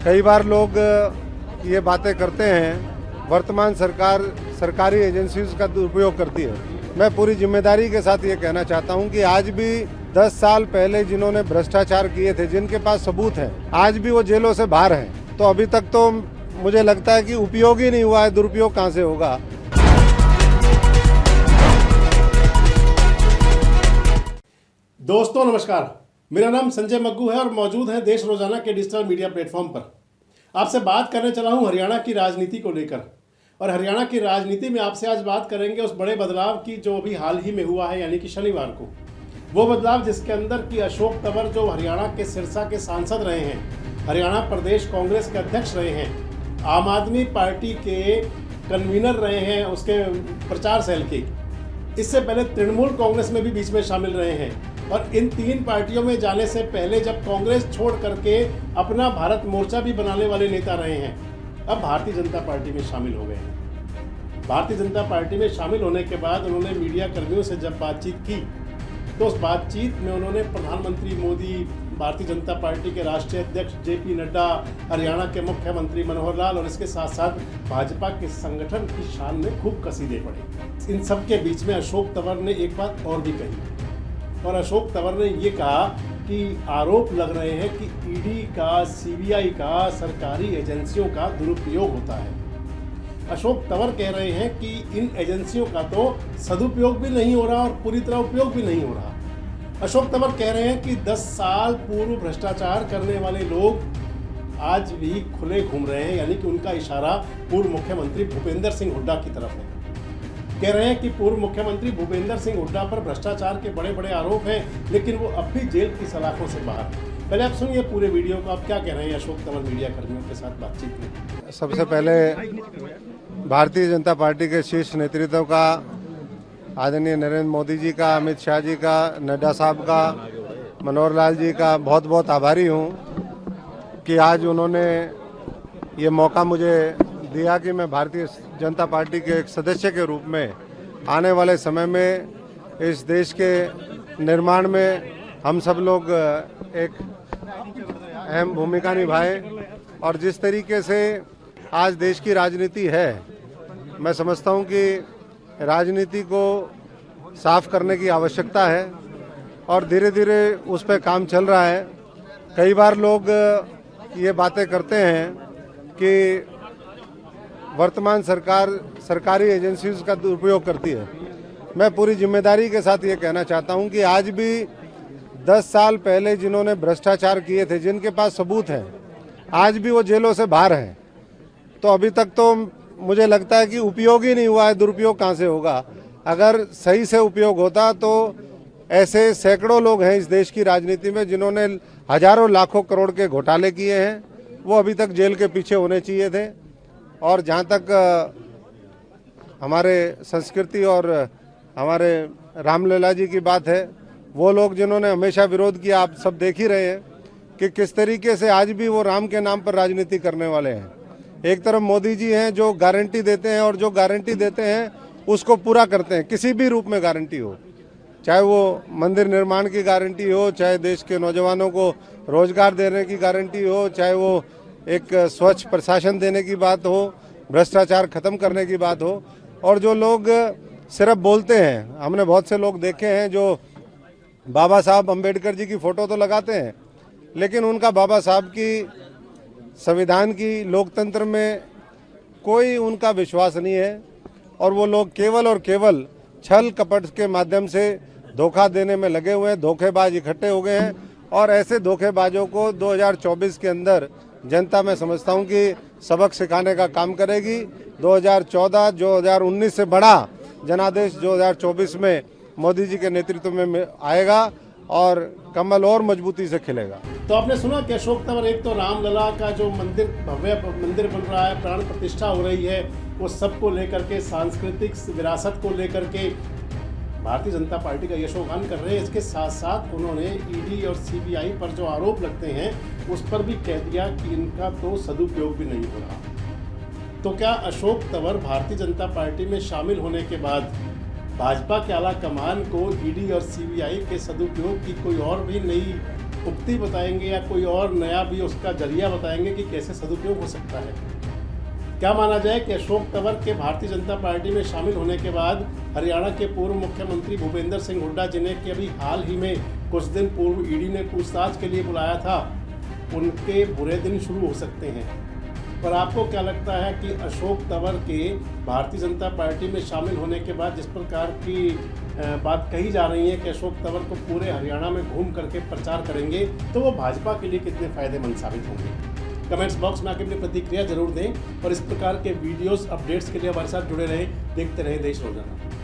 कई बार लोग ये बातें करते हैं, वर्तमान सरकार सरकारी एजेंसीज का दुरुपयोग करती है। मैं पूरी जिम्मेदारी के साथ ये कहना चाहता हूँ कि आज भी 10 साल पहले जिन्होंने भ्रष्टाचार किए थे, जिनके पास सबूत हैं, आज भी वो जेलों से बाहर हैं। तो अभी तक तो मुझे लगता है कि उपयोग ही नहीं हुआ है, दुरुपयोग कहाँ से होगा। दोस्तों नमस्कार, मेरा नाम संजय मग्गू है और मौजूद है देश रोजाना के डिजिटल मीडिया प्लेटफॉर्म पर। आपसे बात करने चला हूं हरियाणा की राजनीति को लेकर। और हरियाणा की राजनीति में आपसे आज बात करेंगे उस बड़े बदलाव की जो अभी हाल ही में हुआ है, यानी कि शनिवार को। वो बदलाव जिसके अंदर की अशोक तंवर जो हरियाणा के सिरसा के सांसद रहे हैं, हरियाणा प्रदेश कांग्रेस के अध्यक्ष रहे हैं, आम आदमी पार्टी के कन्वीनर रहे हैं उसके प्रचार सेल के, इससे पहले तृणमूल कांग्रेस में भी बीच में शामिल रहे हैं। और इन तीन पार्टियों में जाने से पहले जब कांग्रेस छोड़ करके अपना भारत मोर्चा भी बनाने वाले नेता रहे हैं, अब भारतीय जनता पार्टी में शामिल हो गए हैं। भारतीय जनता पार्टी में शामिल होने के बाद उन्होंने मीडिया कर्मियों से जब बातचीत की तो उस बातचीत में उन्होंने प्रधानमंत्री मोदी, भारतीय जनता पार्टी के राष्ट्रीय अध्यक्ष जेपी नड्डा, हरियाणा के मुख्यमंत्री मनोहर लाल और इसके साथ साथ भाजपा के संगठन की शान में खूब कसीदे पड़े। इन सब के बीच में अशोक तंवर ने एक बात और भी कही, और अशोक तंवर ने ये कहा कि आरोप लग रहे हैं कि ईडी का, सीबीआई का, सरकारी एजेंसियों का दुरुपयोग होता है। अशोक तंवर कह रहे हैं कि इन एजेंसियों का तो सदुपयोग भी नहीं हो रहा और पूरी तरह उपयोग भी नहीं हो रहा। अशोक तंवर कह रहे हैं कि 10 साल पूर्व भ्रष्टाचार करने वाले लोग आज भी खुले घूम रहे हैं, यानी कि उनका इशारा पूर्व मुख्यमंत्री भूपेंद्र सिंह हुड्डा की तरफ है। कह रहे हैं कि पूर्व मुख्यमंत्री भूपेंद्र सिंह हुड्डा पर भ्रष्टाचार के बड़े बड़े आरोप हैं, लेकिन वो अब भी जेल की सलाखों से बाहर हैं। पहले आप सुनिए पूरे वीडियो को, आप क्या कह रहे हैं अशोक तंवर मीडिया कर्मियों के साथ बातचीत में। सबसे पहले भारतीय जनता पार्टी के शीर्ष नेतृत्व का, आदरणीय नरेंद्र मोदी जी का, अमित शाह जी का, नड्डा साहब का, मनोहर लाल जी का बहुत बहुत आभारी हूँ कि आज उन्होंने ये मौका मुझे दिया कि मैं भारतीय जनता पार्टी के एक सदस्य के रूप में आने वाले समय में इस देश के निर्माण में हम सब लोग एक अहम भूमिका निभाएं। और जिस तरीके से आज देश की राजनीति है, मैं समझता हूं कि राजनीति को साफ करने की आवश्यकता है और धीरे धीरे उस पर काम चल रहा है। कई बार लोग ये बातें करते हैं कि वर्तमान सरकार सरकारी एजेंसीज का दुरुपयोग करती है। मैं पूरी जिम्मेदारी के साथ ये कहना चाहता हूँ कि आज भी 10 साल पहले जिन्होंने भ्रष्टाचार किए थे, जिनके पास सबूत हैं, आज भी वो जेलों से बाहर हैं। तो अभी तक तो मुझे लगता है कि उपयोग ही नहीं हुआ है, दुरुपयोग कहाँ से होगा। अगर सही से उपयोग होता तो ऐसे सैकड़ों लोग हैं इस देश की राजनीति में जिन्होंने हजारों लाखों करोड़ के घोटाले किए हैं, वो अभी तक जेल के पीछे होने चाहिए थे। और जहाँ तक हमारे संस्कृति और हमारे रामलला जी की बात है, वो लोग जिन्होंने हमेशा विरोध किया, आप सब देख ही रहे हैं कि किस तरीके से आज भी वो राम के नाम पर राजनीति करने वाले हैं। एक तरफ मोदी जी हैं जो गारंटी देते हैं और जो गारंटी देते हैं उसको पूरा करते हैं, किसी भी रूप में गारंटी हो, चाहे वो मंदिर निर्माण की गारंटी हो, चाहे देश के नौजवानों को रोजगार देने की गारंटी हो, चाहे वो एक स्वच्छ प्रशासन देने की बात हो, भ्रष्टाचार खत्म करने की बात हो। और जो लोग सिर्फ बोलते हैं, हमने बहुत से लोग देखे हैं जो बाबा साहब अम्बेडकर जी की फोटो तो लगाते हैं, लेकिन उनका बाबा साहब की, संविधान की, लोकतंत्र में कोई उनका विश्वास नहीं है। और वो लोग केवल और केवल छल कपट के माध्यम से धोखा देने में लगे हुए हैं, धोखेबाज इकट्ठे हो गए हैं। और ऐसे धोखेबाजों को 2024 के अंदर जनता, मैं समझता हूं कि सबक सिखाने का काम करेगी। 2019 से बड़ा जनादेश 2024 में मोदी जी के नेतृत्व में आएगा और कमल और मजबूती से खिलेगा। तो आपने सुना कि अशोक तंवर, एक तो रामलला का जो मंदिर, भव्य मंदिर बन रहा है, प्राण प्रतिष्ठा हो रही है, वो सबको लेकर के, सांस्कृतिक विरासत को लेकर के भारतीय जनता पार्टी का यशोगान कर रहे हैं। इसके साथ साथ उन्होंने ईडी और सीबीआई पर जो आरोप लगते हैं उस पर भी कह दिया कि इनका तो सदुपयोग भी नहीं हो रहा। तो क्या अशोक तंवर भारतीय जनता पार्टी में शामिल होने के बाद भाजपा के आला कमान को ईडी और सीबीआई के सदुपयोग की कोई और भी नई उक्ति बताएंगे या कोई और नया भी उसका जरिया बताएंगे कि कैसे सदुपयोग हो सकता है। क्या माना जाए कि अशोक तंवर के भारतीय जनता पार्टी में शामिल होने के बाद हरियाणा के पूर्व मुख्यमंत्री भूपेंद्र सिंह हुड्डा, जिन्हें कि अभी हाल ही में कुछ दिन पूर्व ईडी ने पूछताछ के लिए बुलाया था, उनके बुरे दिन शुरू हो सकते हैं। पर आपको क्या लगता है कि अशोक तंवर के भारतीय जनता पार्टी में शामिल होने के बाद जिस प्रकार की बात कही जा रही है कि अशोक तंवर को पूरे हरियाणा में घूम करके प्रचार करेंगे, तो वो भाजपा के लिए कितने फायदेमंद साबित होंगे? कमेंट्स बॉक्स में आके अपनी प्रतिक्रिया जरूर दें और इस प्रकार के वीडियोस अपडेट्स के लिए हमारे साथ जुड़े रहें। देखते रहें देश रोजाना।